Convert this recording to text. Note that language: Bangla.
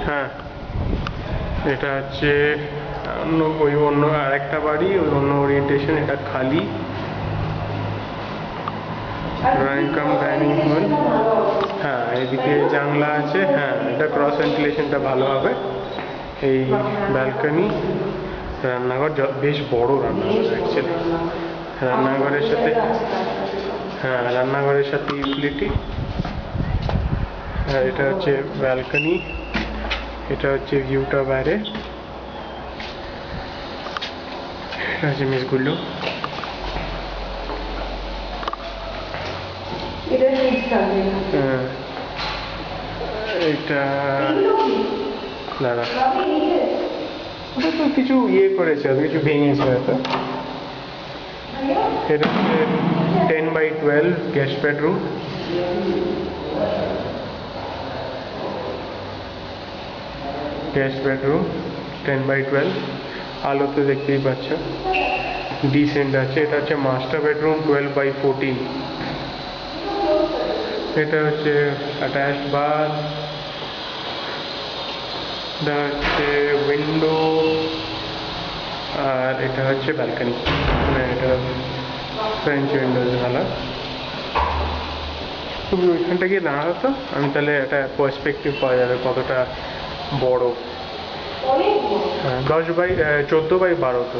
হ্যাঁ, এটা হচ্ছে ওই অন্য আর একটা বাড়ি, ওই অন্য ওরিয়েন্টেশন। এটা খালি ড্রয়িং কাম ডাইনিং হল। হ্যাঁ, এদিকে জানলা আছে। হ্যাঁ, এটা ক্রস ভেন্টিলেশনটা ভালো হবে। এই ব্যালকনি, রান্নাঘর বেশ বড় রান্নাঘর অ্যাকচুয়ালি। রান্নাঘরের সাথে, হ্যাঁ রান্নাঘরের সাথে ইউটিলিটি। আর এটা হচ্ছে ব্যালকনি, এটা হচ্ছে ভিউটা বাইরে। এটা হচ্ছে মেসগুলো। হ্যাঁ, এটা দাঁড়া, ওটা তো কিছু ইয়ে করেছে, কিছু ভেঙেছে হয়তো। এটা হচ্ছে 10x12 guest bedroom. Guest bedroom 10x12, আলো তো দেখতেই পাচ্ছ, ডিসেন্ট আছে। এটা হচ্ছে মাস্টার বেডরুম 12x14। এটা হচ্ছে অ্যাটাচড বাথ। এটা হচ্ছে উইন্ডো, আর এটা হচ্ছে ব্যালকনি। মানে এটা ফ্রেঞ্চ উইন্ডোজ ভালো। তুমি ওইখানটা গিয়ে দাঁড়াও তো, আমি তাহলে একটা পার্সপেক্টিভ পাওয়া যাবে কতটা বড়। হ্যাঁ, 10x14 তো।